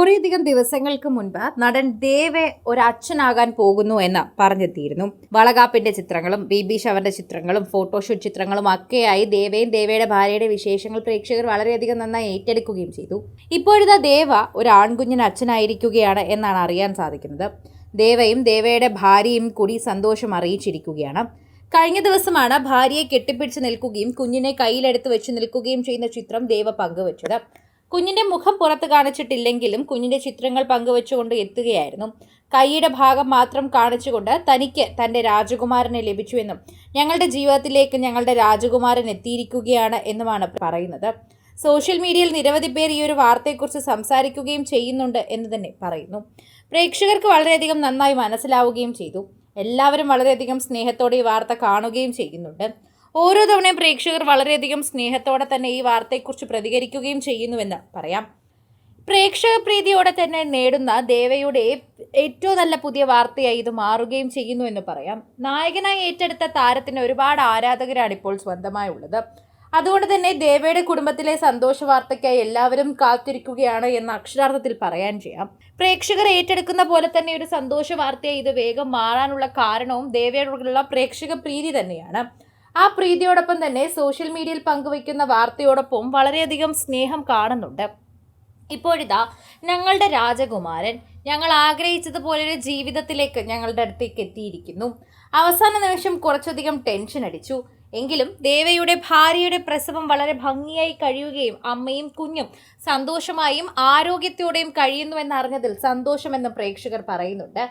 കുറേയധികം ദിവസങ്ങൾക്ക് മുൻപ് നടൻ ദേവ് ഒരു അച്ഛനാകാൻ പോകുന്നു എന്ന് പറഞ്ഞെത്തിയിരുന്നു. വളകാപ്പിന്റെ ചിത്രങ്ങളും ബേബി ഷവറിന്റെ ചിത്രങ്ങളും ഫോട്ടോഷൂട്ട് ചിത്രങ്ങളും ഒക്കെയായി ദേവയും ദേവയുടെ ഭാര്യയുടെ വിശേഷങ്ങൾ പ്രേക്ഷകർ വളരെയധികം നന്നായി ഏറ്റെടുക്കുകയും ചെയ്തു. ഇപ്പോഴിതാ ദേവ ഒരു ആൺകുഞ്ഞിന് അച്ഛനായിരിക്കുകയാണ് എന്നാണ് അറിയാൻ സാധിക്കുന്നത്. ദേവയും ദേവയുടെ ഭാര്യയും കൂടി സന്തോഷം അറിയിച്ചിരിക്കുകയാണ്. കഴിഞ്ഞ ദിവസമാണ് ഭാര്യയെ കെട്ടിപ്പിടിച്ച് നിൽക്കുകയും കുഞ്ഞിനെ കയ്യിലെടുത്ത് വെച്ച് നിൽക്കുകയും ചെയ്യുന്ന ചിത്രം ദേവ പങ്കുവച്ചത്. കുഞ്ഞിന്റെ മുഖം പുറത്ത് കാണിച്ചിട്ടില്ലെങ്കിലും കുഞ്ഞിന്റെ ചിത്രങ്ങൾ പങ്കുവെച്ചുകൊണ്ട് എത്തുകയായിരുന്നു. കൈയുടെ ഭാഗം മാത്രം കാണിച്ചുകൊണ്ട് തനിക്ക് തന്റെ രാജകുമാരനെ ലഭിച്ചുവെന്നും ഞങ്ങളുടെ ജീവിതത്തിലേക്ക് ഞങ്ങളുടെ രാജകുമാരൻ എത്തിയിരിക്കുകയാണ് എന്നുമാണ് പറയുന്നത്. സോഷ്യൽ മീഡിയയിൽ നിരവധി പേർ ഈ ഒരു വാർത്തയെക്കുറിച്ച് സംസാരിക്കുകയും ചെയ്യുന്നുണ്ട് എന്ന് തന്നെ പറയുന്നു. പ്രേക്ഷകർക്ക് വളരെയധികം നന്നായി മനസ്സിലാവുകയും ചെയ്തു. എല്ലാവരും വളരെയധികം സ്നേഹത്തോടെ ഈ വാർത്ത കാണുകയും ചെയ്യുന്നുണ്ട്. ഓരോ തവണയും പ്രേക്ഷകർ വളരെയധികം സ്നേഹത്തോടെ തന്നെ ഈ വാർത്തയെക്കുറിച്ച് പ്രതികരിക്കുകയും ചെയ്യുന്നുവെന്ന് പറയാം. പ്രേക്ഷക പ്രീതിയോടെ തന്നെ നേടുന്ന ദേവയുടെ ഏറ്റവും നല്ല പുതിയ വാർത്തയായി ഇത് മാറുകയും ചെയ്യുന്നു എന്ന് പറയാം. നായകനായി ഏറ്റെടുത്ത താരത്തിന് ഒരുപാട് ആരാധകരാണ് ഇപ്പോൾ സ്വന്തമായി ഉള്ളത്. അതുകൊണ്ട് തന്നെ ദേവയുടെ കുടുംബത്തിലെ സന്തോഷ വാർത്തയ്ക്കായി എല്ലാവരും കാത്തിരിക്കുകയാണ് എന്ന് അക്ഷരാർത്ഥത്തിൽ പറയാൻ ചെയ്യാം. പ്രേക്ഷകർ ഏറ്റെടുക്കുന്ന പോലെ തന്നെ ഒരു സന്തോഷ വാർത്തയായി ഇത് വേഗം മാറാനുള്ള കാരണവും ദേവയോടുള്ള പ്രേക്ഷക പ്രീതി തന്നെയാണ്. ആ പ്രീതിയോടൊപ്പം തന്നെ സോഷ്യൽ മീഡിയയിൽ പങ്കുവയ്ക്കുന്ന വാർത്തയോടൊപ്പം വളരെയധികം സ്നേഹം കാണുന്നുണ്ട്. ഇപ്പോഴിതാ ഞങ്ങളുടെ രാജകുമാരൻ ഞങ്ങൾ ആഗ്രഹിച്ചതുപോലൊരു ജീവിതത്തിലേക്ക് ഞങ്ങളുടെ അടുത്തേക്ക് എത്തിയിരിക്കുന്നു. അവസാന നിമിഷം കുറച്ചധികം ടെൻഷൻ അടിച്ചു. എങ്കിലും ദേവയുടെ ഭാര്യയുടെ പ്രസവം വളരെ ഭംഗിയായി കഴിയുകയും അമ്മയും കുഞ്ഞും സന്തോഷമായും ആരോഗ്യത്തോടെയും കഴിയുന്നുവെന്നറിഞ്ഞതിൽ സന്തോഷമെന്ന് പ്രേക്ഷകർ പറയുന്നുണ്ട്.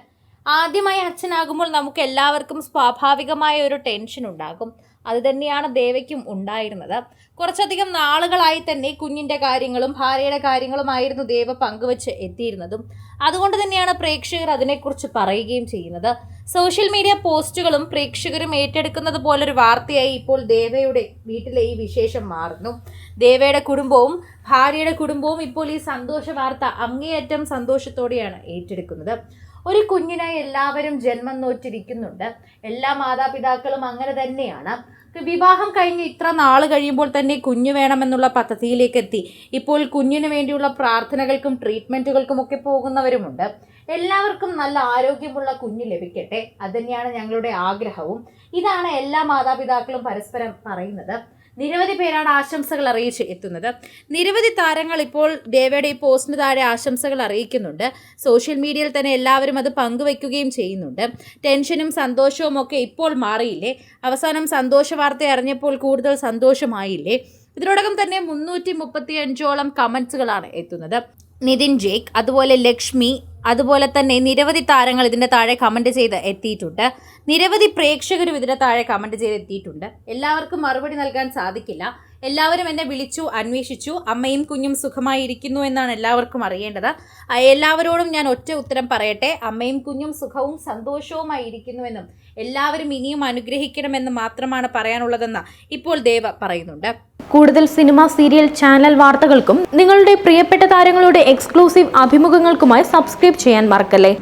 ആദ്യമായി അച്ഛനാകുമ്പോൾ നമുക്ക് എല്ലാവർക്കും സ്വാഭാവികമായ ഒരു ടെൻഷൻ ഉണ്ടാകും. അതുതന്നെയാണ് ദേവയ്ക്കും ഉണ്ടായിരുന്നത്. കുറച്ചധികം നാളുകളായി തന്നെ കുഞ്ഞിൻ്റെ കാര്യങ്ങളും ഭാര്യയുടെ കാര്യങ്ങളുമായിരുന്നു ദേവ പങ്കുവച്ച് എത്തിയിരുന്നതും. അതുകൊണ്ട് തന്നെയാണ് പ്രേക്ഷകർ അതിനെക്കുറിച്ച് പറയുകയും ചെയ്യുന്നത്. സോഷ്യൽ മീഡിയ പോസ്റ്റുകളും പ്രേക്ഷകരും ഏറ്റെടുക്കുന്നത് പോലൊരു വാർത്തയായി ഇപ്പോൾ ദേവയുടെ വീട്ടിലെ ഈ വിശേഷം മാറുന്നു. ദേവയുടെ കുടുംബവും ഭാര്യയുടെ കുടുംബവും ഇപ്പോൾ ഈ സന്തോഷ വാർത്ത അങ്ങേയറ്റം സന്തോഷത്തോടെയാണ് ഏറ്റെടുക്കുന്നത്. ഒരു കുഞ്ഞിനായി എല്ലാവരും ജന്മം നോറ്റിരിക്കുന്നുണ്ട്. എല്ലാ മാതാപിതാക്കളും അങ്ങനെ തന്നെയാണ്. വിവാഹം കഴിഞ്ഞ് ഇത്ര നാൾ കഴിയുമ്പോൾ തന്നെ കുഞ്ഞു വേണമെന്നുള്ള പദ്ധതിയിലേക്ക് എത്തി ഇപ്പോൾ കുഞ്ഞിന് വേണ്ടിയുള്ള പ്രാർത്ഥനകൾക്കും ട്രീറ്റ്മെൻറ്റുകൾക്കും ഒക്കെ പോകുന്നവരുമുണ്ട്. എല്ലാവർക്കും നല്ല ആരോഗ്യമുള്ള കുഞ്ഞ് ലഭിക്കട്ടെ, അതുതന്നെയാണ് ഞങ്ങളുടെ ആഗ്രഹവും. ഇതാണ് എല്ലാ മാതാപിതാക്കളും പരസ്പരം പറയുന്നത്. നിരവധി പേരാണ് ആശംസകൾ അറിയിച്ച് എത്തുന്നത്. നിരവധി താരങ്ങൾ ഇപ്പോൾ ദേവയുടെ ഈ പോസ്റ്റിന് താഴെ ആശംസകൾ അറിയിക്കുന്നുണ്ട്. സോഷ്യൽ മീഡിയയിൽ തന്നെ എല്ലാവരും അത് പങ്കുവയ്ക്കുകയും ചെയ്യുന്നുണ്ട്. ടെൻഷനും സന്തോഷവും ഒക്കെ ഇപ്പോൾ മാറിയില്ലേ? അവസാനം സന്തോഷ വാർത്ത അറിഞ്ഞപ്പോൾ കൂടുതൽ സന്തോഷമായില്ലേ? ഇതിനോടകം തന്നെ 335ഓളം കമൻസുകളാണ് എത്തുന്നത്. നിതിൻ ജേക്ക്, അതുപോലെ ലക്ഷ്മി, അതുപോലെ തന്നെ നിരവധി താരങ്ങൾ ഇതിൻ്റെ താഴെ കമൻറ്റ് ചെയ്ത് എത്തിയിട്ടുണ്ട്. നിരവധി പ്രേക്ഷകരും ഇതിൻ്റെ താഴെ കമൻറ്റ് ചെയ്ത് എത്തിയിട്ടുണ്ട്. എല്ലാവർക്കും മറുപടി നൽകാൻ സാധിക്കില്ല. എല്ലാവരും എന്നെ വിളിച്ചു അന്വേഷിച്ചു. അമ്മയും കുഞ്ഞും സുഖമായി ഇരിക്കുന്നു എന്നാണ് എല്ലാവർക്കും അറിയേണ്ടത്. എല്ലാവരോടും ഞാൻ ഒറ്റ ഉത്തരം പറയട്ടെ, അമ്മയും കുഞ്ഞും സുഖവും സന്തോഷവുമായി ഇരിക്കുന്നുവെന്നും എല്ലാവരും ഇനിയും അനുഗ്രഹിക്കണമെന്ന് മാത്രമാണ് പറയാനുള്ളതെന്ന് ഇപ്പോൾ ദേവ പറയുന്നുണ്ട്. കൂടുതൽ സിനിമ, സീരിയൽ, ചാനൽ വാർത്തകൾക്കും നിങ്ങളുടെ പ്രിയപ്പെട്ട താരങ്ങളുടെ എക്സ്ക്ലൂസീവ് അഭിമുഖങ്ങൾക്കുമായി സബ്സ്ക്രൈബ് ചെയ്യാൻ മറക്കല്ലേ.